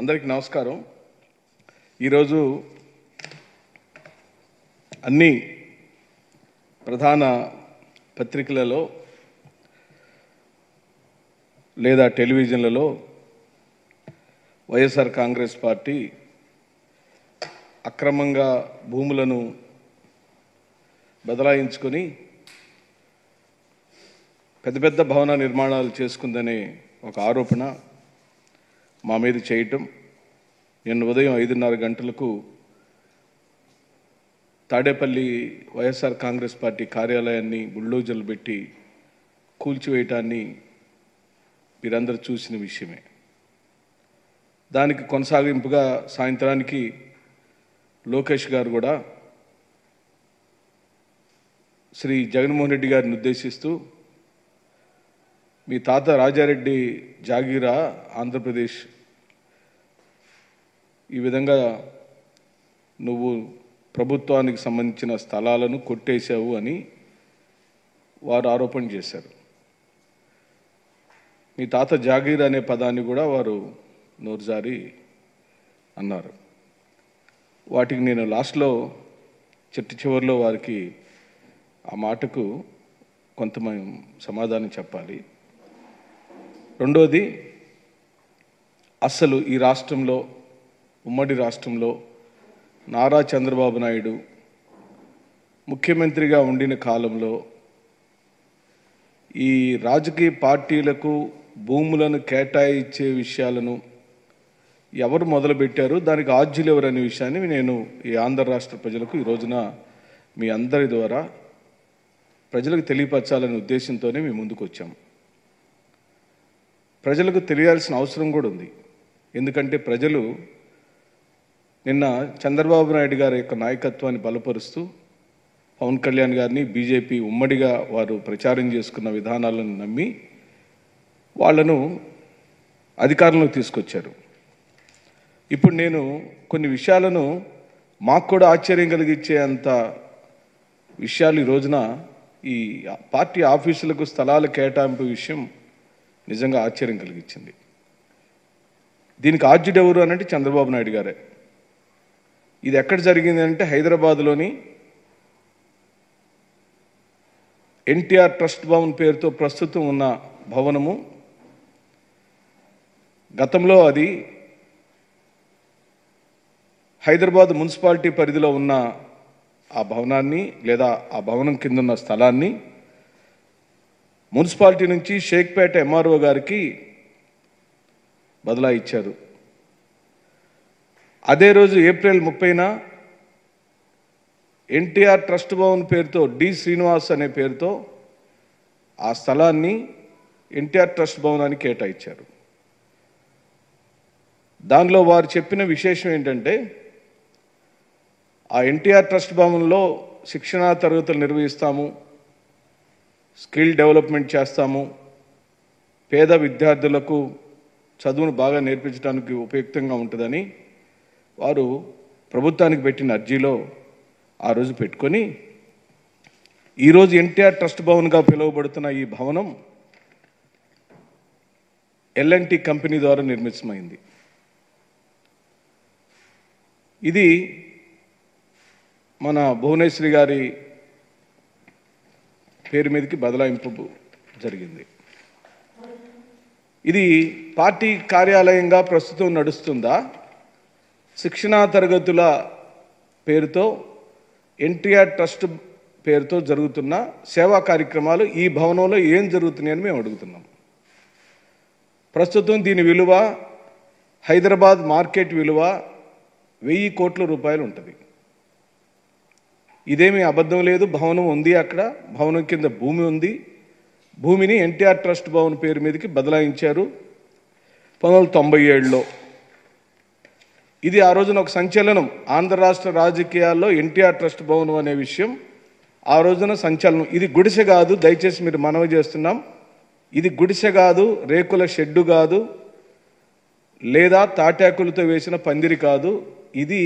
అందరికీ నమస్కారం. ఈరోజు అన్ని ప్రధాన పత్రికలలో లేదా టెలివిజన్లలో వైఎస్ఆర్ కాంగ్రెస్ పార్టీ అక్రమంగా భూములను బదలాయించుకొని పెద్ద పెద్ద భవన నిర్మాణాలు చేసుకుందనే ఒక ఆరోపణ మా మీద చేయటం, నిన్న ఉదయం 5:30 గంటలకు తాడేపల్లి వైఎస్ఆర్ కాంగ్రెస్ పార్టీ కార్యాలయాన్ని బుల్డోజర్లు పెట్టి కూల్చివేయటాన్ని మీరందరూ చూసిన విషయమే. దానికి కొనసాగింపుగా సాయంత్రానికి లోకేష్ గారు కూడా శ్రీ జగన్మోహన్ రెడ్డి గారిని ఉద్దేశిస్తూ, మీ తాత రాజారెడ్డి జాగీరా ఆంధ్రప్రదేశ్, ఈ విధంగా నువ్వు ప్రభుత్వానికి సంబంధించిన స్థలాలను కొట్టేశావు అని వారు ఆరోపణ చేశారు. మీ తాత జాగీర్ అనే పదాన్ని కూడా వారు నోరుజారి అన్నారు. వాటికి నేను లాస్ట్లో చివరిలో వారికి ఆ మాటకు కొంత సమాధానం చెప్పాలి. రెండోది, అసలు ఈ రాష్ట్రంలో, ఉమ్మడి రాష్ట్రంలో నారా చంద్రబాబు నాయుడు ముఖ్యమంత్రిగా ఉండిన కాలంలో ఈ రాజకీయ పార్టీలకు భూములను కేటాయించే విషయాలను ఎవరు మొదలుపెట్టారు, దానికి ఆద్యులు ఎవరు అనే విషయాన్ని నేను ఈ ఆంధ్ర రాష్ట్ర ప్రజలకు ఈ రోజున మీ అందరి ద్వారా ప్రజలకు తెలియపరచాలనే ఉద్దేశంతోనే మేము ముందుకు వచ్చాము. ప్రజలకు తెలియాల్సిన అవసరం కూడా ఉంది. ఎందుకంటే ప్రజలు నిన్న చంద్రబాబు నాయుడు గారి యొక్క నాయకత్వాన్ని బలపరుస్తూ పవన్ కళ్యాణ్ గారిని, బీజేపీ ఉమ్మడిగా వారు ప్రచారం చేసుకున్న విధానాలను నమ్మి వాళ్లను అధికారంలోకి తీసుకొచ్చారు. ఇప్పుడు నేను కొన్ని విషయాలను మాకు కూడా ఆశ్చర్యం కలిగించే అంత విషయాలు ఈ రోజున ఈ పార్టీ ఆఫీసులకు స్థలాల కేటాయింపు విషయం నిజంగా ఆశ్చర్యం కలిగించింది. దీనికి ఆద్యుడు ఎవరు అనంటే చంద్రబాబు నాయుడు గారే. ఇది ఎక్కడ జరిగింది అంటే హైదరాబాద్లోని ఎన్టీఆర్ ట్రస్ట్ భవన్ పేరుతో ప్రస్తుతం ఉన్న భవనము, గతంలో అది హైదరాబాద్ మున్సిపాలిటీ పరిధిలో ఉన్న ఆ భవనాన్ని లేదా ఆ భవనం కింద ఉన్న స్థలాన్ని మున్సిపాలిటీ నుంచి షేక్పేట ఎంఆర్ఓ గారికి బదలాయించారు. అదే రోజు ఏప్రిల్ 30న ఎన్టీఆర్ ట్రస్ట్ భవన్ పేరుతో డి శ్రీనివాస్ అనే పేరుతో ఆ స్థలాన్ని ఎన్టీఆర్ ట్రస్ట్ భవనానికి కేటాయించారు. దానిలో వారు చెప్పిన విశేషం ఏంటంటే, ఆ ఎన్టీఆర్ ట్రస్ట్ భవన్లో శిక్షణా తరగతులు నిర్వహిస్తాము, స్కిల్ డెవలప్మెంట్ చేస్తాము, పేద విద్యార్థులకు చదువును బాగా నేర్పించడానికి ఉపయుక్తంగా ఉంటుందని వారు ప్రభుత్వానికి పెట్టిన అర్జీలో ఆ రోజు పెట్టుకొని, ఈరోజు ఎన్టీఆర్ ట్రస్ట్ భవన్గా పిలువబడుతున్న ఈ భవనం L&T కంపెనీ ద్వారా నిర్మితమైంది. ఇది మన భువనేశ్వరి గారి పేరు మీదకి బదలాయింపు జరిగింది. ఇది పార్టీ కార్యాలయంగా ప్రస్తుతం నడుస్తుందా, శిక్షణా తరగతుల పేరుతో ఎన్టీఆర్ ట్రస్ట్ పేరుతో జరుగుతున్న సేవా కార్యక్రమాలు ఈ భవనంలో ఏం జరుగుతున్నాయని మేము అడుగుతున్నాం. ప్రస్తుతం దీని విలువ, హైదరాబాద్ మార్కెట్ విలువ 1000 కోట్ల రూపాయలు ఉంటుంది. ఇదేమీ అబద్ధం లేదు. భవనం ఉంది, అక్కడ భవనం కింద భూమి ఉంది. భూమిని ఎన్టీఆర్ ట్రస్ట్ భవన్ పేరు మీదకి బదలాయించారు 1997లో. ఇది ఆ రోజున ఒక సంచలనం. ఆంధ్ర రాష్ట్ర రాజకీయాల్లో ఎన్టీఆర్ ట్రస్ట్ భవన్ అనే విషయం ఆ రోజున సంచలనం. ఇది గుడిసె కాదు, దయచేసి మీరు మనవి చేస్తున్నాం. ఇది గుడిసె కాదు, రేకుల షెడ్డు కాదు, లేదా తాటాకులతో వేసిన పందిరి కాదు. ఇది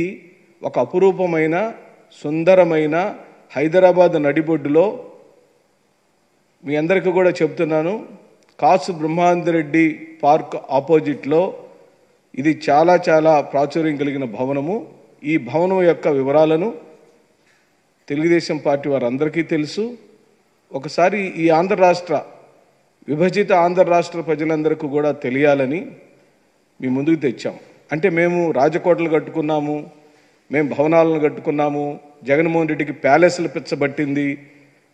ఒక అపురూపమైన, సుందరమైన హైదరాబాద్ నడిబొడ్డులో, మీ అందరికీ కూడా చెప్తున్నాను, కాసు బ్రహ్మానందరెడ్డి పార్క్ ఆపోజిట్లో ఇది చాలా చాలా ప్రాచుర్యం కలిగిన భవనము. ఈ భవనం యొక్క వివరాలను తెలుగుదేశం పార్టీ వారందరికీ తెలుసు. ఒకసారి ఈ విభజిత ఆంధ్ర రాష్ట్ర ప్రజలందరికీ కూడా తెలియాలని మీ ముందుకు తెచ్చాం. అంటే మేము రాజకోటలు కట్టుకున్నాము, మేము భవనాలను కట్టుకున్నాము, జగన్మోహన్ రెడ్డికి ప్యాలెస్లు పిచ్చబట్టింది,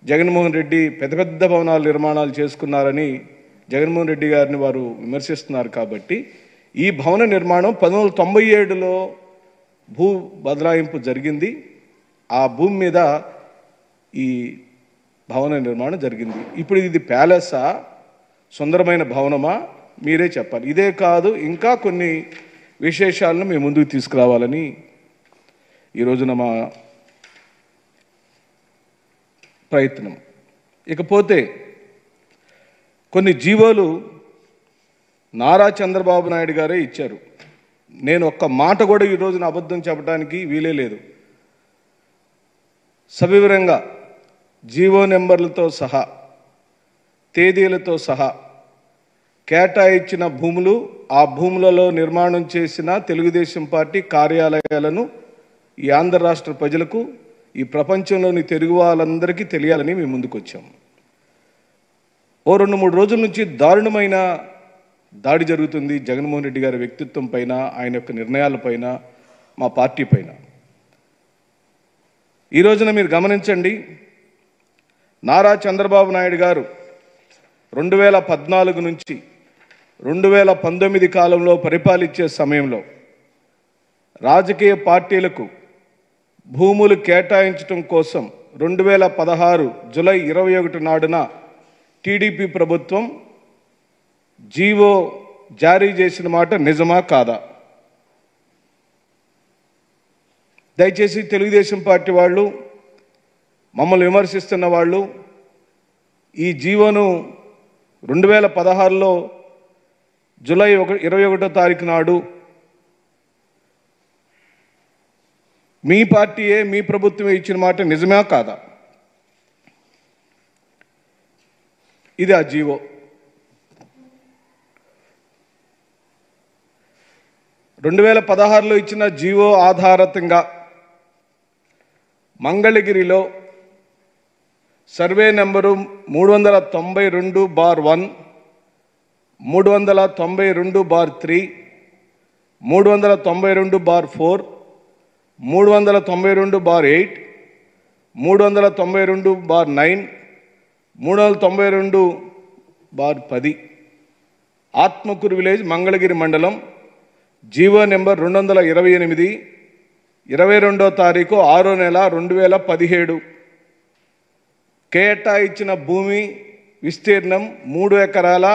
జగన్మోహన్ రెడ్డి పెద్ద పెద్ద భవనాల నిర్మాణాలు చేసుకున్నారని జగన్మోహన్ రెడ్డి గారిని వారు విమర్శిస్తున్నారు. కాబట్టి ఈ భవన నిర్మాణం 1997లో భూ బదలాయింపు జరిగింది. ఆ భూమి మీద ఈ భవన నిర్మాణం జరిగింది. ఇప్పుడు ఇది ప్యాలెసా, సుందరమైన భవనమా, మీరే చెప్పాలి. ఇదే కాదు, ఇంకా కొన్ని విశేషాలను మేము ముందుకు తీసుకురావాలని ఈరోజున మా ప్రయత్నం. ఇకపోతే కొన్ని జీవోలు నారా చంద్రబాబు నాయుడు గారే ఇచ్చారు. నేను ఒక్క మాట కూడా ఈరోజున అబద్ధం చెప్పడానికి వీలే లేదు. సవివరంగా జీవో నెంబర్లతో సహా, తేదీలతో సహా కేటాయించిన భూములు, ఆ భూములలో నిర్మాణం చేసిన తెలుగుదేశం పార్టీ కార్యాలయాలను ఈ ఆంధ్ర రాష్ట్ర ప్రజలకు, ఈ ప్రపంచంలోని తెలుగు వాళ్ళందరికీ తెలియాలని మేము ముందుకు వచ్చాము. ఓ 2-3 రోజుల నుంచి దారుణమైన దాడి జరుగుతుంది జగన్మోహన్ రెడ్డి గారి వ్యక్తిత్వం పైన, ఆయన యొక్క నిర్ణయాలపైన, మా పార్టీ పైన. ఈ రోజున మీరు గమనించండి, నారా చంద్రబాబు నాయుడు గారు 2014 నుంచి 2019 కాలంలో పరిపాలించే సమయంలో రాజకీయ పార్టీలకు భూములు కేటాయించడం కోసం 2016 జూలై 21 నాడున టీడీపీ ప్రభుత్వం జీవో జారీ చేసిన మాట నిజమా కాదా? దయచేసి తెలుగుదేశం పార్టీ వాళ్ళు, మమ్మల్ని విమర్శిస్తున్న వాళ్ళు, ఈ జీవోను 2016లో జూలై 21వ తారీఖు నాడు మీ పార్టీయే, మీ ప్రభుత్వమే ఇచ్చిన మాట నిజమా కాదా? ఇది ఆ జీవో. 2016లో ఇచ్చిన జీవో ఆధారంగా మంగళగిరిలో survey number 392/1, 392/3, 392/4, 392/8, 392/9, 392/10 Atmakur village, Mangalagiri మండలం, జీవో నెంబర్ 228, 22వ తారీఖు 6వ నెల 2017. కేటాయించిన భూమి విస్తీర్ణం 3 ఎకరాల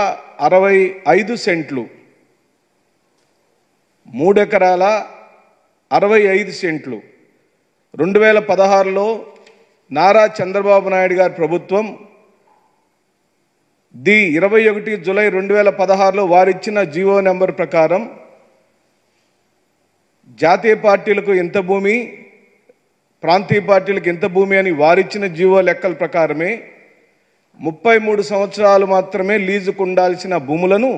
65 సెంట్లు. 3 ఎకరాల 65 సెంట్లు. 2016లో నారా చంద్రబాబు నాయుడు గారి ప్రభుత్వం 21 జూలై 2016లో వారిచ్చిన జీవో నెంబర్ ప్రకారం జాతీయ పార్టీలకు ఎంత భూమి, ప్రాంతీయ పార్టీలకు ఎంత భూమి అని వారిచ్చిన జీవో లెక్కల ప్రకారమే 33 సంవత్సరాలు మాత్రమే లీజుకు ఉండాల్సిన భూములను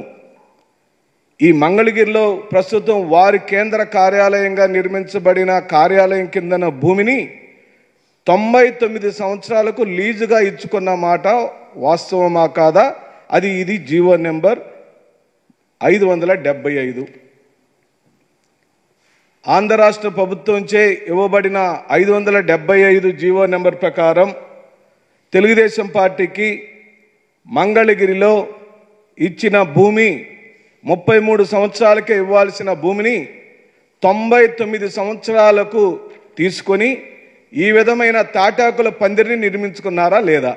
ఈ మంగళగిరిలో ప్రస్తుతం వారి కేంద్ర కార్యాలయంగా నిర్మించబడిన కార్యాలయం కిందన భూమిని 99 సంవత్సరాలకు లీజుగా ఇచ్చుకున్న మాట వాస్తవమా కాదా? ఇది జీవో నెంబర్ 575. ఆంధ్ర రాష్ట్ర ప్రభుత్వంచే ఇవ్వబడిన 575 జీవో నెంబర్ ప్రకారం తెలుగుదేశం పార్టీకి మంగళగిరిలో ఇచ్చిన భూమి 33 సంవత్సరాలకే ఇవ్వాల్సిన భూమిని 99 సంవత్సరాలకు తీసుకొని ఈ విధమైన తాటాకుల పందిరిని నిర్మించుకున్నారా లేదా?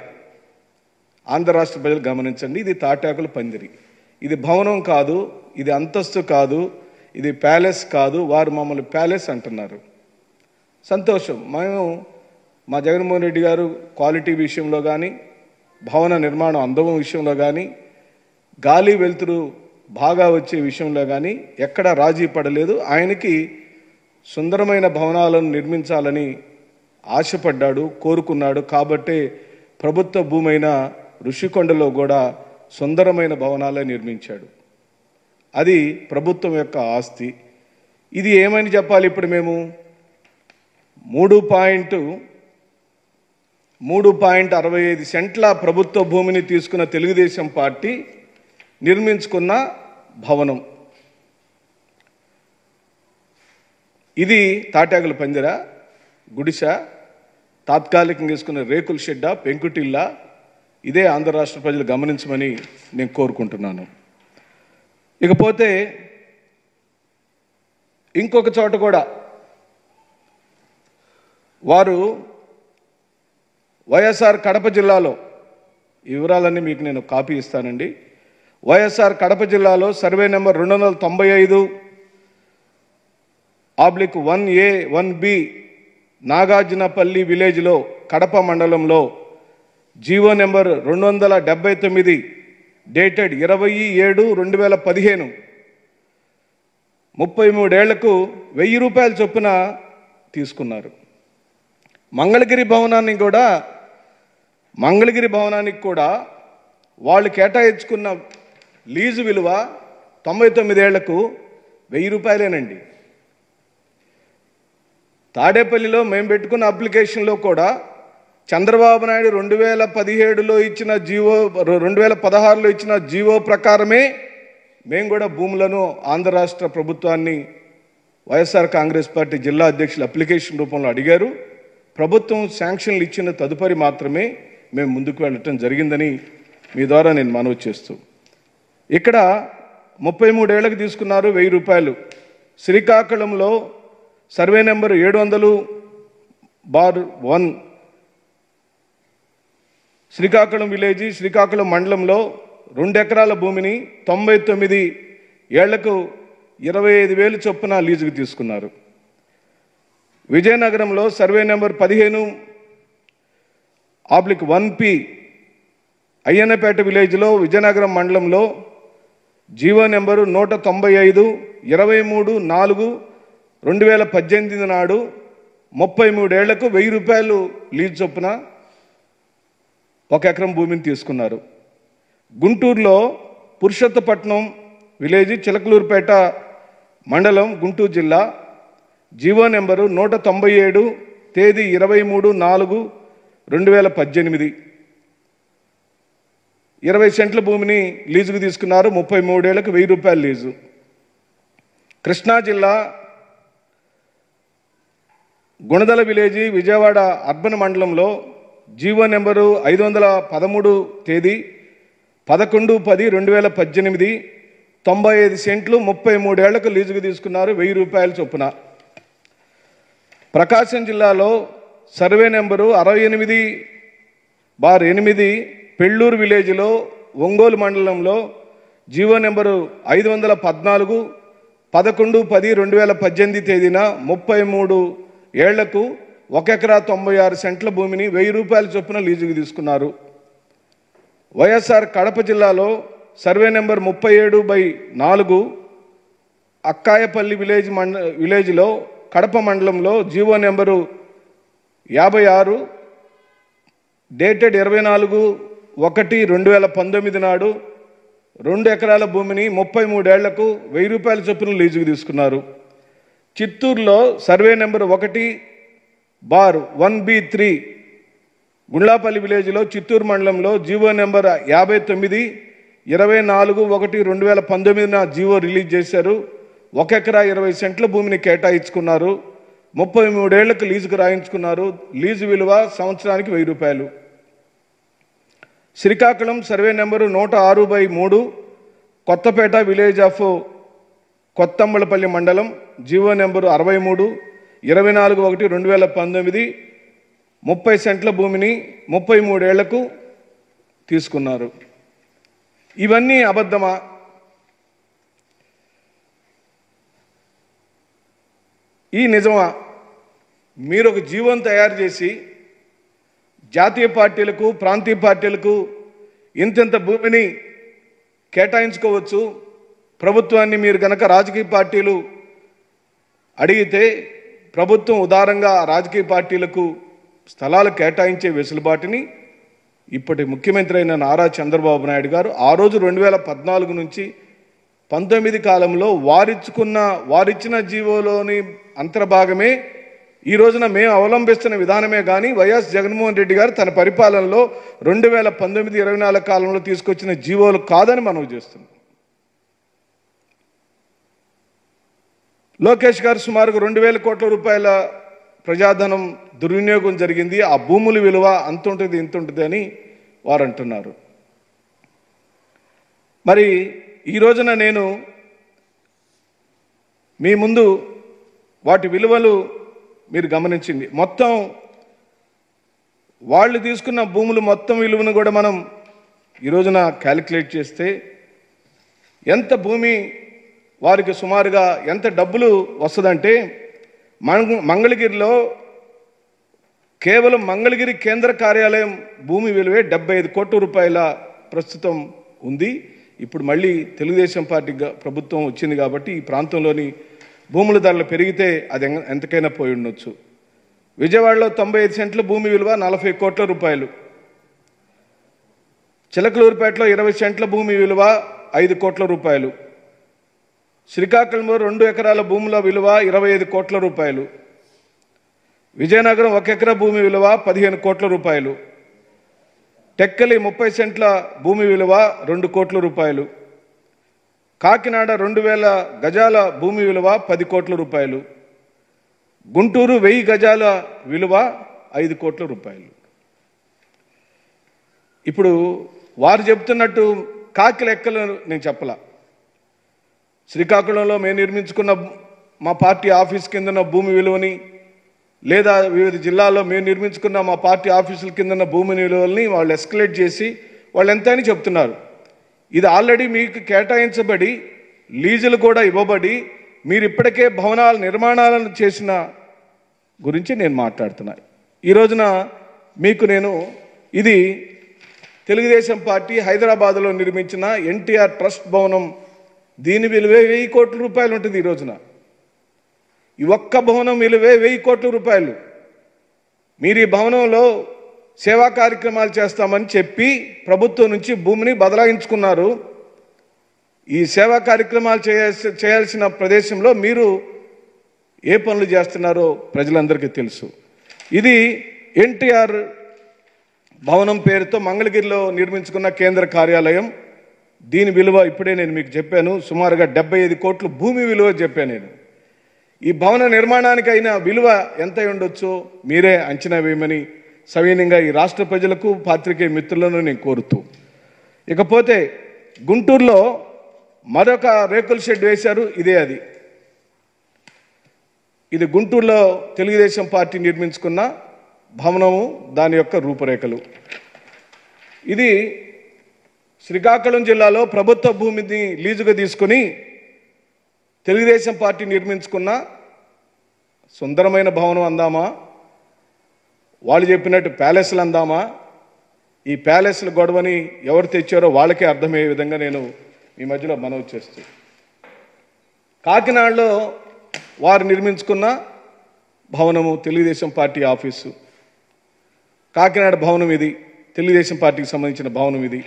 ఆంధ్ర రాష్ట్ర ప్రజలు గమనించండి, ఇది తాటాకుల పందిరి. ఇది భవనం కాదు, ఇది అంతస్తు కాదు, ఇది ప్యాలెస్ కాదు. వారు మమ్మల్ని ప్యాలెస్ అంటున్నారు. సంతోషం. మా జగన్మోహన్ రెడ్డి గారు క్వాలిటీ విషయంలో కానీ, భవన నిర్మాణం అందం విషయంలో కానీ, గాలి వెలుతురు బాగా వచ్చే విషయంలో కానీ ఎక్కడ రాజీ పడలేదు. ఆయనకి సుందరమైన భవనాలను నిర్మించాలని ఆశపడ్డాడు, కోరుకున్నాడు. కాబట్టే ప్రభుత్వ భూమైన ఋషికొండలో కూడా సుందరమైన భవనాలే నిర్మించాడు. అది ప్రభుత్వం యొక్క ఆస్తి. ఇది ఏమని చెప్పాలి? ఇప్పుడు మేము 3.65 సెంట్ల ప్రభుత్వ భూమిని తీసుకున్న తెలుగుదేశం పార్టీ నిర్మించుకున్న భవనం ఇది. తాటాకుల పందిర, గుడిస, తాత్కాలికంగా తీసుకున్న రేకుల షెడ్డా, పెంకుటిల్లా? ఇదే ఆంధ్ర రాష్ట్ర ప్రజలు గమనించమని నేను కోరుకుంటున్నాను. ఇకపోతే ఇంకొక చోట కూడా వారు వైఎస్ఆర్ కడప జిల్లాలో, ఈ వివరాలన్నీ మీకు నేను కాపీ ఇస్తానండి. వైఎస్ఆర్ కడప జిల్లాలో survey number 295/1A 1B Nagarjunapalli విలేజ్లో కడప మండలంలో జీవో నెంబర్ 279 డేటెడ్ 20/7/2015 33 ఏళ్లకు 1000 రూపాయల చొప్పున తీసుకున్నారు. మంగళగిరి భవనానికి కూడా వాళ్ళు కేటాయించుకున్న లీజు విలువ 99 ఏళ్లకు 1000 రూపాయలేనండి. తాడేపల్లిలో మేము పెట్టుకున్న అప్లికేషన్లో కూడా చంద్రబాబు నాయుడు 2017లో ఇచ్చిన జీవో, 2016లో ఇచ్చిన జీవో ప్రకారమే మేము కూడా భూములను ఆంధ్ర రాష్ట్ర ప్రభుత్వాన్ని వైఎస్ఆర్ కాంగ్రెస్ పార్టీ జిల్లా అధ్యక్షులు అప్లికేషన్ రూపంలో అడిగారు. ప్రభుత్వం శాంక్షన్లు ఇచ్చిన తదుపరి మాత్రమే మేము ముందుకు వెళ్ళటం జరిగిందని మీ ద్వారా నేను మనవి చేస్తూ, ఇక్కడ 33 ఏళ్లకు తీసుకున్నారు 1000 రూపాయలు. శ్రీకాకుళంలో survey number 700/1 Srikakulam village, Srikakulam మండలంలో 2 ఎకరాల భూమిని 99 ఏళ్లకు 25,000 చొప్పున లీజుకు తీసుకున్నారు. విజయనగరంలో సర్వే నెంబర్ 15/1P అయ్యన్నపేట విలేజ్లో విజయనగరం మండలంలో జీవో నెంబరు 195/23/4/2018 నాడు 33 ఏళ్లకు 1000 రూపాయలు లీజు చొప్పున 1 ఎకరం భూమిని తీసుకున్నారు. గుంటూరులో పురుషోత్తపట్నం విలేజ్, చిలకలూరుపేట మండలం, గుంటూరు జిల్లా జీవో నెంబరు 197 తేదీ 23/4/2018 20 సెంట్ల భూమిని లీజుకు తీసుకున్నారు. 33 ఏళ్లకు 1000 రూపాయల లీజు. కృష్ణా జిల్లా గుణదల విలేజీ, విజయవాడ అర్బన్ మండలంలో జీవో నెంబరు 513 తేదీ 11/10/2018 95 సెంట్లు 33 ఏళ్లకు లీజుకు తీసుకున్నారు 1000 రూపాయల చొప్పున. ప్రకాశం జిల్లాలో సర్వే నెంబరు 68/8 పెళ్ళూరు విలేజ్లో ఒంగోలు మండలంలో జీవో నెంబరు 514 11/10/2018 తేదీన 33 ఏళ్లకు 1 ఎకరా 96 సెంట్ల భూమిని 1000 రూపాయల చొప్పున లీజుకు తీసుకున్నారు. వైఎస్ఆర్ కడప జిల్లాలో సర్వే నెంబర్ 37/4 అక్కాయపల్లి విలేజ్లో కడప మండలంలో జీవో నెంబరు 56 డేటెడ్ 24/1/2019 నాడు 2 ఎకరాల భూమిని 33 ఏళ్లకు 1000 రూపాయల చొప్పున లీజుకు తీసుకున్నారు. చిత్తూరులో సర్వే నెంబర్ 1/1B3 గుండ్లాపల్లి విలేజ్లో చిత్తూరు మండలంలో జీవో నెంబర్ 59 24/1/2019 జీవో రిలీజ్ చేశారు. 1 ఎకరా 20 సెంట్ల భూమిని కేటాయించుకున్నారు. 33 ఏళ్లకు లీజుకు రాయించుకున్నారు. లీజు విలువ సంవత్సరానికి 1000 రూపాయలు. Srikakulam survey number 106/3 Kothapeta village of Kothambalapalli మండలం జీవో నెంబరు 63 24/1/2019 30 సెంట్ల భూమిని 33 ఏళ్లకు తీసుకున్నారు. ఇవన్నీ అబద్ధమా? ఈ నిజమా? మీరు ఒక జీవోను తయారు చేసి జాతీయ పార్టీలకు, ప్రాంతీయ పార్టీలకు ఇంతింత భూమిని కేటాయించుకోవచ్చు, ప్రభుత్వాన్ని మీరు కనుక రాజకీయ పార్టీలు అడిగితే ప్రభుత్వం ఉదారంగా రాజకీయ పార్టీలకు స్థలాలు కేటాయించే వెసులుబాటుని ఇప్పటి ముఖ్యమంత్రి అయిన నారా చంద్రబాబు నాయుడు గారు ఆ రోజు 2014 నుంచి 19 కాలంలో వారిచ్చిన జీవోలోని అంతర్భాగమే ఈ రోజున మేము అవలంబిస్తున్న విధానమే కానీ వైఎస్ జగన్మోహన్ రెడ్డి గారు తన పరిపాలనలో 2019-24 కాలంలో తీసుకొచ్చిన జీవోలు కాదని మనం చేస్తున్నాం. లోకేష్ గారు సుమారుగా 2,000 కోట్ల రూపాయల ప్రజాధనం దుర్వినియోగం జరిగింది, ఆ భూముల విలువ అంత ఉంటుంది ఇంత ఉంటుంది అని వారు అంటున్నారు. మరి ఈ రోజున నేను మీ ముందు వాటి విలువలు మీరు గమనించింది. మొత్తం వాళ్ళు తీసుకున్న భూములు మొత్తం విలువను కూడా మనం ఈ రోజున క్యాలిక్యులేట్ చేస్తే ఎంత భూమి వారికి సుమారుగా ఎంత డబ్బులు వస్తుందంటే మంగళగిరిలో కేవలం మంగళగిరి కేంద్ర కార్యాలయం భూమి విలువే 75 కోట్ల రూపాయల ప్రస్తుతం ఉంది. ఇప్పుడు మళ్ళీ తెలుగుదేశం పార్టీ ప్రభుత్వం వచ్చింది కాబట్టి ఈ ప్రాంతంలోని భూముల ధరలు పెరిగితే అది ఎంతకైనా పోయి ఉండొచ్చు. విజయవాడలో 95 సెంట్ల భూమి విలువ 40 కోట్ల రూపాయలు, చిలకలూరుపేటలో 20 సెంట్ల భూమి విలువ 5 కోట్ల రూపాయలు, శ్రీకాకుళంలో 2 ఎకరాల భూముల విలువ 25 కోట్ల రూపాయలు, విజయనగరం 1 ఎకరా భూమి విలువ 15 కోట్ల రూపాయలు, టెక్కలి 30 సెంట్ల భూమి విలువ 2 కోట్ల రూపాయలు, కాకినాడ 2,000 గజాల భూమి విలువ 10 కోట్ల రూపాయలు, గుంటూరు 1000 గజాల విలువ 5 కోట్ల రూపాయలు. ఇప్పుడు వారు చెప్తున్నట్టు కాకి లెక్కలు నేను చెప్పలా. శ్రీకాకుళంలో మేము నిర్మించుకున్న మా పార్టీ ఆఫీస్ కిందన్న భూమి విలువని, లేదా వివిధ జిల్లాల్లో మేము నిర్మించుకున్న మా పార్టీ ఆఫీసుల కిందన్న భూమి విలువల్ని వాళ్ళు ఎస్కలేట్ చేసి వాళ్ళు ఎంత అని చెప్తున్నారు. ఇది ఆల్రెడీ మీకు కేటాయించబడి లీజులు కూడా ఇవ్వబడి మీరు ఇప్పటికే భవనాల నిర్మాణాలను చేసిన గురించి నేను మాట్లాడుతున్నా. ఈ రోజున మీకు నేను ఇది తెలుగుదేశం పార్టీ హైదరాబాద్లో నిర్మించిన ఎన్టీఆర్ ట్రస్ట్ భవనం, దీని విలువే 1000 కోట్ల రూపాయలు ఉంటుంది. ఈ రోజున ఈ ఒక్క భవనం విలువే 1000 కోట్ల రూపాయలు. మీరు ఈ భవనంలో సేవా కార్యక్రమాలు చేస్తామని చెప్పి ప్రభుత్వం నుంచి భూమిని బదలాయించుకున్నారు. ఈ సేవా కార్యక్రమాలు చేయాల్సిన ప్రదేశంలో మీరు ఏ పనులు చేస్తున్నారో ప్రజలందరికీ తెలుసు. ఇది ఎన్టీఆర్ భవనం పేరుతో మంగళగిరిలో నిర్మించుకున్న కేంద్ర కార్యాలయం. దీని విలువ ఇప్పుడే నేను మీకు చెప్పాను, సుమారుగా 75 కోట్ల భూమి విలువ చెప్పాను నేను. ఈ భవన నిర్మాణానికి అయిన విలువ ఎంత ఉండొచ్చో మీరే అంచనా వేయమని సవినయంగా ఈ రాష్ట్ర ప్రజలకు పాత్రికేయ మిత్రులను నేను కోరుతూ, ఇకపోతే గుంటూరులో మరొక రేకుల షెడ్ వేశారు. ఇదే అది. ఇది గుంటూరులో తెలుగుదేశం పార్టీ నిర్మించుకున్న భవనము, దాని యొక్క రూపురేఖలు. ఇది శ్రీకాకుళం జిల్లాలో ప్రభుత్వ భూమిని లీజుగా తీసుకుని తెలుగుదేశం పార్టీ నిర్మించుకున్న సుందరమైన భవనం అందామా, వాళ్ళు చెప్పినట్టు ప్యాలెస్లు అందామా? ఈ ప్యాలెస్ల గొడవని ఎవరు తెచ్చారో వాళ్ళకే అర్థమయ్యే విధంగా నేను ఈ మధ్యలో మనవి చేస్తూ, కాకినాడలో వారు నిర్మించుకున్న భవనము తెలుగుదేశం పార్టీ ఆఫీసు, కాకినాడ భవనం ఇది, తెలుగుదేశం పార్టీకి సంబంధించిన భవనం ఇది.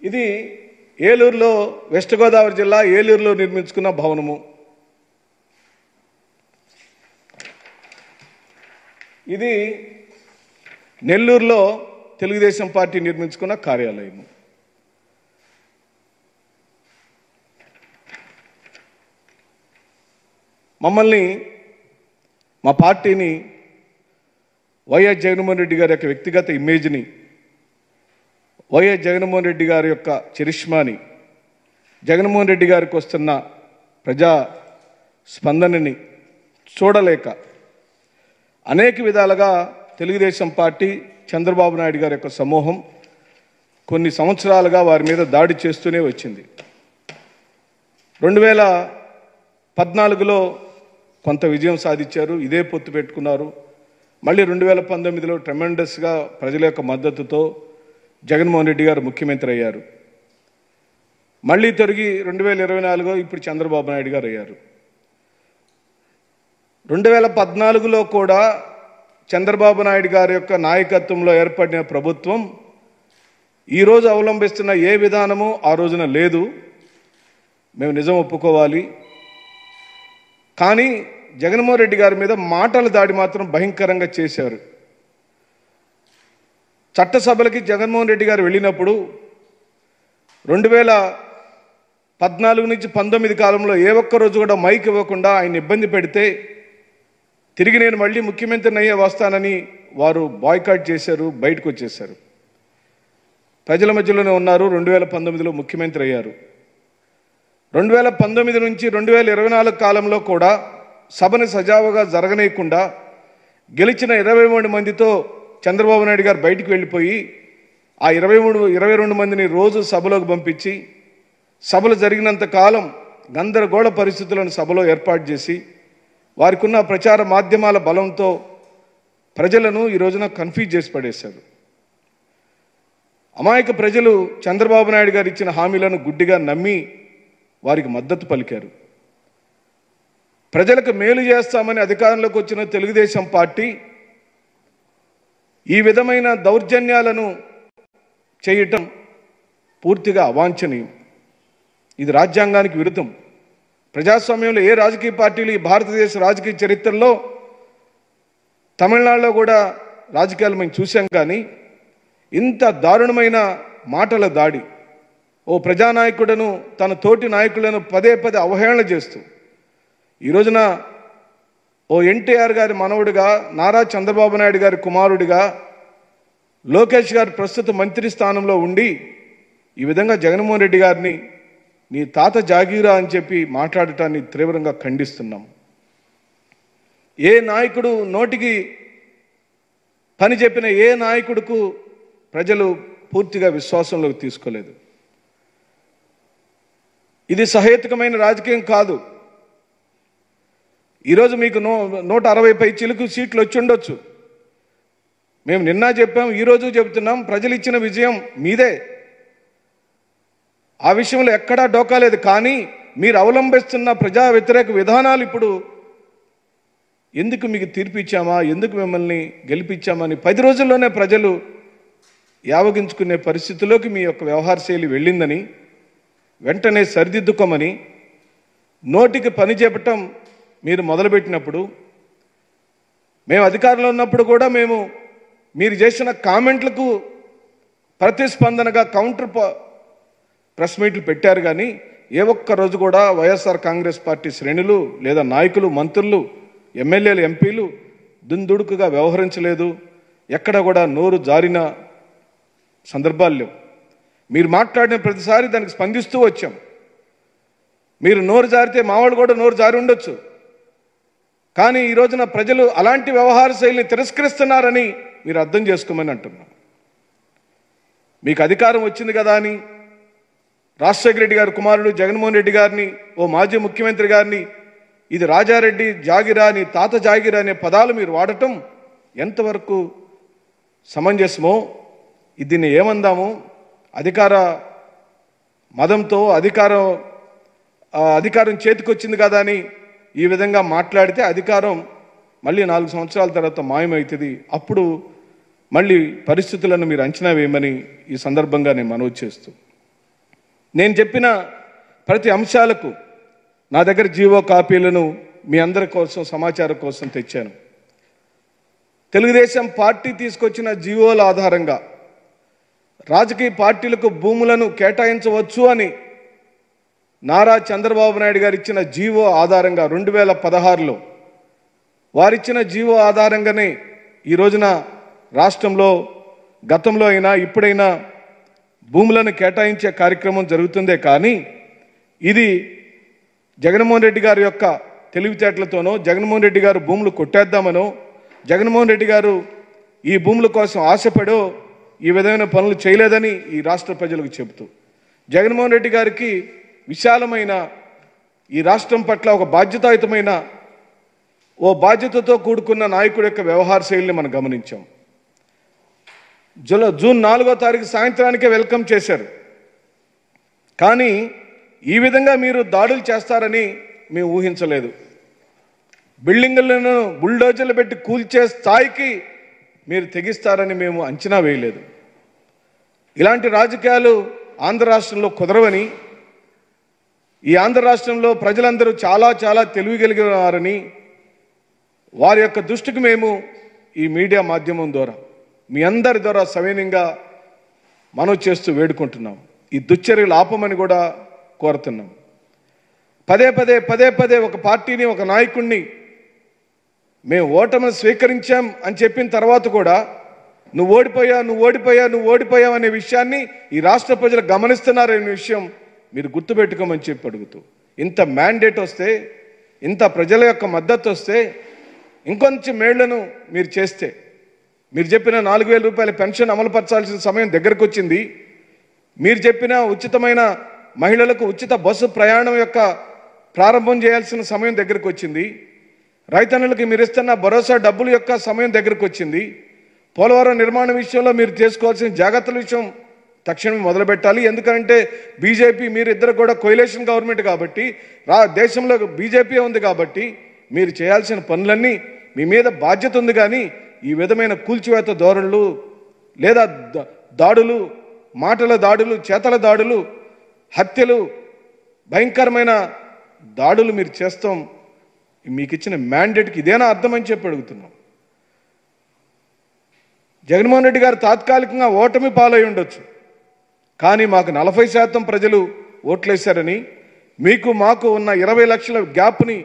ఇది ఏలూరులో, వెస్ట్ గోదావరి జిల్లా ఏలూరులో నిర్మించుకున్న భవనము. ఇది నెల్లూరులో తెలుగుదేశం పార్టీ నిర్మించుకున్న కార్యాలయము. మమ్మల్ని, మా పార్టీని, వైఎస్ జగన్మోహన్ రెడ్డి గారి యొక్క వ్యక్తిగత ఇమేజ్ని, వైఎస్ జగన్మోహన్ రెడ్డి గారి యొక్క చరిష్మాని, జగన్మోహన్ రెడ్డి గారికి వస్తున్న ప్రజా స్పందనని చూడలేక అనేక విధాలుగా తెలుగుదేశం పార్టీ, చంద్రబాబు నాయుడు గారి యొక్క సమూహం కొన్ని సంవత్సరాలుగా వారి మీద దాడి చేస్తూనే వచ్చింది. 2014లో కొంత విజయం సాధించారు, ఇదే పొత్తు పెట్టుకున్నారు. మళ్ళీ 2019లో ట్రెమెండస్గా ప్రజల యొక్క మద్దతుతో జగన్మోహన్ రెడ్డి గారు ముఖ్యమంత్రి అయ్యారు. మళ్ళీ తిరిగి 2024 ఇప్పుడు చంద్రబాబు నాయుడు గారు అయ్యారు. 2014లో కూడా చంద్రబాబు నాయుడు గారి యొక్క నాయకత్వంలో ఏర్పడిన ప్రభుత్వం ఈరోజు అవలంబిస్తున్న ఏ విధానము ఆ రోజున లేదు. మేము నిజం ఒప్పుకోవాలి. కానీ జగన్మోహన్ రెడ్డి గారి మీద మాటల దాడి మాత్రం భయంకరంగా చేశారు. చట్టసభలకి జగన్మోహన్ రెడ్డి గారు వెళ్ళినప్పుడు 2014 నుంచి 19 కాలంలో ఏ ఒక్క రోజు కూడా మైక్ ఇవ్వకుండా ఆయన ఇబ్బంది పెడితే తిరిగి నేను మళ్ళీ ముఖ్యమంత్రిని అయ్యే వస్తానని వారు బాయ్కాట్ చేశారు, బయటకు వచ్చేశారు. ప్రజల మధ్యలోనే ఉన్నారు. 2019లో ముఖ్యమంత్రి అయ్యారు. 2019 నుంచి 2024 కాలంలో కూడా సభని సజావుగా జరగనీయకుండా గెలిచిన 23 మందితో చంద్రబాబు నాయుడు గారు బయటికి వెళ్ళిపోయి ఆ 22 మందిని రోజు సభలోకి పంపించి సభలు జరిగినంత కాలం గందరగోళ పరిస్థితులను సభలో ఏర్పాటు చేసి వారికి ఉన్న ప్రచార మాధ్యమాల బలంతో ప్రజలను ఈ రోజున కన్ఫ్యూజ్ చేసి పడేశారు. అమాయక ప్రజలు చంద్రబాబు నాయుడు గారు ఇచ్చిన హామీలను గుడ్డిగా నమ్మి వారికి మద్దతు పలికారు. ప్రజలకు మేలు చేస్తామని అధికారంలోకి వచ్చిన తెలుగుదేశం పార్టీ ఈ విధమైన దౌర్జన్యాలను చేయటం పూర్తిగా అవాంఛనీయం. ఇది రాజ్యాంగానికి విరుద్ధం. ప్రజాస్వామ్యంలో ఏ రాజకీయ పార్టీలు ఈ భారతదేశ రాజకీయ చరిత్రలో తమిళనాడులో కూడా రాజకీయాలు మేము చూసాం. కానీ ఇంత దారుణమైన మాటల దాడి, ఓ ప్రజానాయకుడను తన తోటి నాయకులను పదే పదే అవహేళన చేస్తూ ఈ రోజున ఓ ఎన్టీఆర్ గారి మనవుడిగా, నారా చంద్రబాబు నాయుడు గారి కుమారుడిగా లోకేష్ గారు ప్రస్తుత మంత్రి స్థానంలో ఉండి ఈ విధంగా జగన్మోహన్ రెడ్డి గారిని నీ తాత జాగీరా అని చెప్పి మాట్లాడటాన్ని తీవ్రంగా ఖండిస్తున్నాం. ఏ నాయకుడు నోటికి పని చెప్పిన ఏ నాయకుడుకు ప్రజలు పూర్తిగా విశ్వాసంలోకి తీసుకోలేదు. ఇది సహేతుకమైన రాజకీయం కాదు. ఈరోజు మీకు 160 పై చిలుకు సీట్లు వచ్చి ఉండొచ్చు. మేము నిన్న చెప్పాం, ఈరోజు చెబుతున్నాం, ప్రజలు ఇచ్చిన విజయం మీదే. ఆ విషయంలో ఎక్కడా డోకాలేదు. కానీ మీరు అవలంబిస్తున్న ప్రజా వ్యతిరేక విధానాలు ఇప్పుడు ఎందుకు మీకు తీర్పు ఇచ్చామా, ఎందుకు మిమ్మల్ని గెలిపించామని 10 రోజుల్లోనే ప్రజలు యావగించుకునే పరిస్థితిలోకి మీ యొక్క వ్యవహార శైలి వెళ్ళిందని, వెంటనే సరిదిద్దుకోమని నోటికి పని చెప్పటం మీరు మొదలుపెట్టినప్పుడు, మేము అధికారంలో ఉన్నప్పుడు కూడా మీరు చేసిన కామెంట్లకు ప్రతిస్పందనగా కౌంటర్ ప్రెస్ మీట్లు పెట్టారు. కానీ ఏ ఒక్క రోజు కూడా వైఎస్ఆర్ కాంగ్రెస్ పార్టీ శ్రేణులు లేదా నాయకులు, మంత్రులు, ఎమ్మెల్యేలు, ఎంపీలు దుందుడుకుగా వ్యవహరించలేదు. ఎక్కడ కూడా నోరు జారిన సందర్భాలు లేవు. మీరు మాట్లాడిన ప్రతిసారి దానికి స్పందిస్తూ వచ్చాం. మీరు నోరు జారితే మావాళ్ళు కూడా నోరు జారి ఉండొచ్చు. కానీ ఈ రోజున ప్రజలు అలాంటి వ్యవహార శైలిని తిరస్కరిస్తున్నారని మీరు అర్థం చేసుకోమని అంటున్నాం. మీకు అధికారం వచ్చింది కదా అని రాజశేఖర రెడ్డి గారి కుమారుడు జగన్మోహన్ రెడ్డి గారిని, ఓ మాజీ ముఖ్యమంత్రి గారిని ఇది రాజారెడ్డి జాగిరా అని, తాత జాగిరా అనే పదాలు మీరు వాడటం ఎంతవరకు సమంజసమో, దీన్ని ఏమందాము, అధికార మదంతో అధికారం చేతికొచ్చింది కదా అని ఈ విధంగా మాట్లాడితే అధికారం మళ్ళీ 4 సంవత్సరాల తర్వాత మాయమవుతుంది. అప్పుడు మళ్ళీ పరిస్థితులను మీరు అంచనా వేయమని ఈ సందర్భంగా నేను మనవి చేస్తూ, నేను చెప్పిన ప్రతి అంశాలకు నా దగ్గర జీవో కాపీలను మీ అందరి కోసం సమాచారం కోసం తెచ్చాను. తెలుగుదేశం పార్టీ తీసుకొచ్చిన జీవోల ఆధారంగా రాజకీయ పార్టీలకు భూములను కేటాయించవచ్చు అని నారా చంద్రబాబు నాయుడు గారు ఇచ్చిన జీవో ఆధారంగా 2016లో వారిచ్చిన జీవో ఆధారంగానే ఈ రోజున రాష్ట్రంలో గతంలో అయినా ఇప్పుడైనా భూములను కేటాయించే కార్యక్రమం జరుగుతుందే. కానీ ఇది జగన్మోహన్ రెడ్డి గారి యొక్క తెలివితేటలతోనో, జగన్మోహన్ రెడ్డి గారు భూములు కొట్టేద్దామనో, జగన్మోహన్ రెడ్డి గారు ఈ భూముల కోసం ఆశపడో ఈ విధమైన పనులు చేయలేదని ఈ రాష్ట్ర ప్రజలకు చెబుతూ, జగన్మోహన్ రెడ్డి గారికి విశాలమైన ఈ రాష్ట్రం పట్ల ఒక బాధ్యతాయుతమైన బాధ్యతతో కూడుకున్న నాయకుడి యొక్క వ్యవహార శైలిని మనం గమనించాం. జూన్ 4వ తారీఖు సాయంత్రానికే వెల్కమ్ చేశారు. కానీ ఈ విధంగా మీరు దాడులు చేస్తారని మేము ఊహించలేదు. బిల్డింగులను బుల్డోజర్లు పెట్టి కూల్చే స్థాయికి మీరు తెగిస్తారని మేము అంచనా వేయలేదు. ఇలాంటి రాజకీయాలు ఆంధ్ర రాష్ట్రంలో కుదరవని, ఈ ఆంధ్ర రాష్ట్రంలో ప్రజలందరూ చాలా చాలా తెలివిగలిగిన వారని వారి యొక్క దృష్టికి మేము ఈ మీడియా మాధ్యమం ద్వారా మీ అందరి ద్వారా సవినయంగా మనవి చేస్తూ వేడుకుంటున్నాం. ఈ దుశ్చర్యలు ఆపమని కూడా కోరుతున్నాం. పదే పదే ఒక పార్టీని, ఒక నాయకుడిని మేము ఓటమిని స్వీకరించాం అని చెప్పిన తర్వాత కూడా నువ్వు ఓడిపోయావు అనే విషయాన్ని ఈ రాష్ట్ర ప్రజలు గమనిస్తున్నారనే విషయం మీరు గుర్తుపెట్టుకోమని చెప్పి అడుగుతూ, ఇంత మ్యాండేట్ వస్తే, ఇంత ప్రజల యొక్క మద్దతు వస్తే, ఇంకొంచెం మేళ్లను మీరు చేస్తే, మీరు చెప్పిన 4,000 రూపాయల పెన్షన్ అమలుపరచాల్సిన సమయం దగ్గరకు వచ్చింది. మీరు చెప్పిన ఉచితమైన మహిళలకు ఉచిత బస్సు ప్రయాణం యొక్క ప్రారంభం చేయాల్సిన సమయం దగ్గరకు వచ్చింది. రైతన్నులకు మీరు ఇస్తున్న భరోసా డబ్బుల యొక్క సమయం దగ్గరకు వచ్చింది. పోలవరం నిర్మాణ విషయంలో మీరు చేసుకోవాల్సిన జాగ్రత్తల విషయం తక్షణమే మొదలుపెట్టాలి. ఎందుకంటే బీజేపీ, మీరిద్దరు కూడా కోయిలేషన్ గవర్నమెంట్ కాబట్టి, దేశంలో బీజేపీ ఉంది కాబట్టి మీరు చేయాల్సిన పనులన్నీ మీ మీద బాధ్యత ఉంది. కానీ ఈ విధమైన కూల్చివేత ధోరణులు లేదా దాడులు, మాటల దాడులు, చేతల దాడులు, హత్యలు, భయంకరమైన దాడులు మీరు చేస్తాం. మీకు ఇచ్చిన మ్యాండేట్కి ఇదేనా అర్థం అని చెప్పి అడుగుతున్నాం. జగన్మోహన్ రెడ్డి గారు తాత్కాలికంగా ఓటమి పాలై ఉండొచ్చు, కానీ మాకు 40% ప్రజలు ఓట్లేశారని, మీకు మాకు ఉన్న 20 లక్షల గ్యాప్ని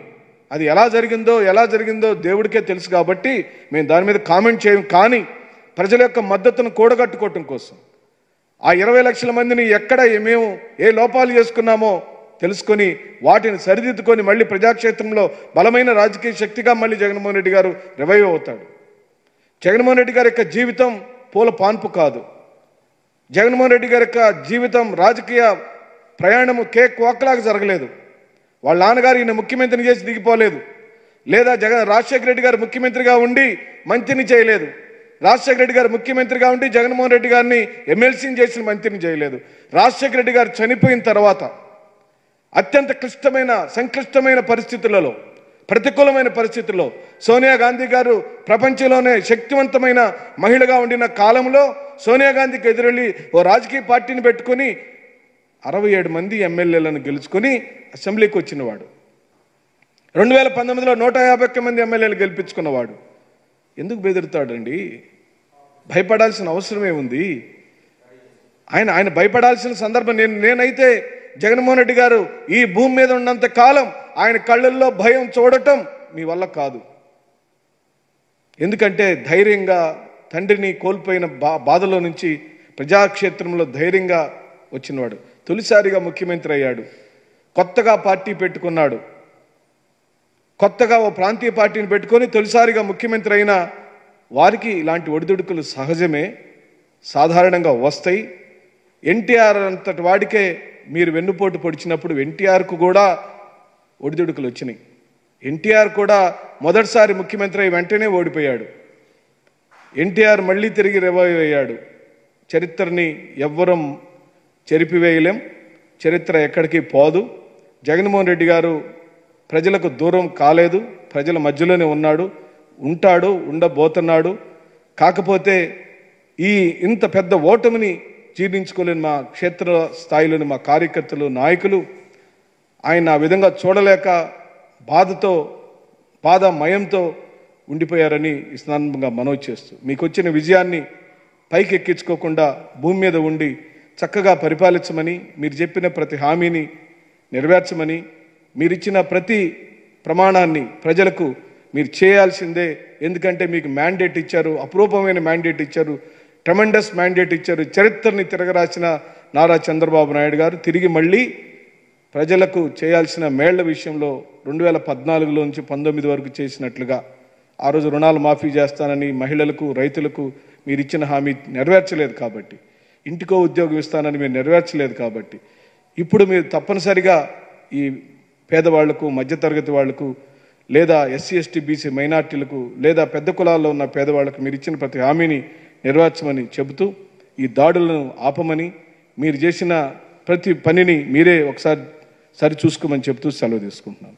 అది ఎలా జరిగిందో దేవుడికే తెలుసు. కాబట్టి మేము దాని మీద కామెంట్ చేయం. కానీ ప్రజల యొక్క మద్దతును కూడగట్టుకోవటం కోసం ఆ 20 లక్షల మందిని ఎక్కడ మేము ఏ లోపాలు చేసుకున్నామో తెలుసుకొని వాటిని సరిదిద్దుకొని మళ్ళీ ప్రజాక్షేత్రంలో బలమైన రాజకీయ శక్తిగా మళ్ళీ జగన్మోహన్ రెడ్డి గారు రివైవ్ అవుతాడు. జగన్మోహన్ రెడ్డి గారి యొక్క జీవితం పూల పాన్పు కాదు. జగన్మోహన్ రెడ్డి గారి యొక్క జీవితం, రాజకీయ ప్రయాణము కేక్ వాక్లాగా జరగలేదు. వాళ్ళ నాన్నగారు ఈయన ముఖ్యమంత్రిని చేసి దిగిపోలేదు, లేదా రాజశేఖర రెడ్డి గారు ముఖ్యమంత్రిగా ఉండి మంత్రిని చేయలేదు. రాజశేఖర రెడ్డి గారు ముఖ్యమంత్రిగా ఉండి జగన్మోహన్ రెడ్డి గారిని ఎమ్మెల్సీని చేసిన మంత్రిని చేయలేదు. రాజశేఖర రెడ్డి గారు చనిపోయిన తర్వాత అత్యంత సంక్లిష్టమైన పరిస్థితులలో, ప్రతికూలమైన పరిస్థితుల్లో సోనియా గాంధీ గారు ప్రపంచంలోనే శక్తివంతమైన మహిళగా ఉండిన కాలంలో సోనియా గాంధీకి ఎదురెళ్ళి ఓ రాజకీయ పార్టీని పెట్టుకొని 67 మంది ఎమ్మెల్యేలను గెలుచుకొని అసెంబ్లీకి వచ్చినవాడు. 2019లో 151 మంది ఎమ్మెల్యేలు గెలిపించుకున్నవాడు. ఎందుకు బెదిరుతాడండి? భయపడాల్సిన అవసరమే ఉంది. ఆయన భయపడాల్సిన సందర్భం నేనైతే జగన్మోహన్ రెడ్డి గారు ఈ భూమి మీద ఉన్నంత కాలం ఆయన కళ్ళల్లో భయం చూడటం మీ వల్ల కాదు. ఎందుకంటే ధైర్యంగా తండ్రిని కోల్పోయిన బాధలో నుంచి ప్రజాక్షేత్రంలో ధైర్యంగా వచ్చినవాడు. తొలిసారిగా ముఖ్యమంత్రి అయ్యాడు, కొత్తగా పార్టీ పెట్టుకున్నాడు, కొత్తగా ఓ ప్రాంతీయ పార్టీని పెట్టుకొని తొలిసారిగా ముఖ్యమంత్రి అయిన వారికి ఇలాంటి ఒడిదుడుకులు సహజమే, సాధారణంగా వస్తాయి. ఎన్టీఆర్ అంతటి వాడికే మీరు వెన్నుపోటు పొడిచినప్పుడు ఎన్టీఆర్కు కూడా ఒడిదుడుకులు వచ్చినాయి. ఎన్టీఆర్ కూడా మొదటిసారి ముఖ్యమంత్రి అయి వెంటనే ఓడిపోయాడు. ఎన్టీఆర్ మళ్ళీ తిరిగి రివైవ్ అయ్యాడు. చరిత్రని ఎవ్వరం చెరిపివేయలేం, చరిత్ర ఎక్కడికి పోదు. జగన్మోహన్ రెడ్డి గారు ప్రజలకు దూరం కాలేదు, ప్రజల మధ్యలోనే ఉన్నాడు, ఉంటాడు, ఉండబోతున్నాడు. కాకపోతే ఇంత పెద్ద ఓటమిని జీర్ణించుకోలేని మా క్షేత్ర స్థాయిలోని మా కార్యకర్తలు, నాయకులు ఆయన ఆ విధంగా చూడలేక బాధమయంతో ఉండిపోయారని ఈ సందర్భంగా మనవి చేస్తూ, మీకు వచ్చిన విజయాన్ని పైకి ఎక్కించుకోకుండా భూమి మీద ఉండి చక్కగా పరిపాలించమని, మీరు చెప్పిన ప్రతి హామీని నెరవేర్చమని, మీరిచ్చిన ప్రతి ప్రమాణాన్ని ప్రజలకు మీరు చేయాల్సిందే. ఎందుకంటే మీకు మ్యాండేట్ ఇచ్చారు, అపురూపమైన మ్యాండేట్ ఇచ్చారు, ట్రెమెండస్ మ్యాండేట్ ఇచ్చారు. చరిత్రని తిరగరాసిన నారా చంద్రబాబు నాయుడు గారు తిరిగి మళ్ళీ ప్రజలకు చేయాల్సిన మేళ్ల విషయంలో 2014లో నుంచి 19 వరకు చేసినట్లుగా ఆ రోజు రుణాలు మాఫీ చేస్తానని మహిళలకు, రైతులకు మీరు ఇచ్చిన హామీ నెరవేర్చలేదు కాబట్టి, ఇంటికో ఉద్యోగం ఇస్తానని మీరు నెరవేర్చలేదు కాబట్టి, ఇప్పుడు మీరు తప్పనిసరిగా ఈ పేదవాళ్లకు, మధ్యతరగతి వాళ్లకు, లేదా ఎస్సీ ఎస్టీ బీసీ మైనార్టీలకు, లేదా పెద్ద కులాల్లో ఉన్న పేదవాళ్లకు మీరు ఇచ్చిన ప్రతి హామీని నెరవేర్చమని చెబుతూ, ఈ దాడులను ఆపమని, మీరు చేసిన ప్రతి పనిని మీరే ఒకసారి సరి చూసుకోమని చెబుతూ సెలవు తీసుకుంటున్నాను.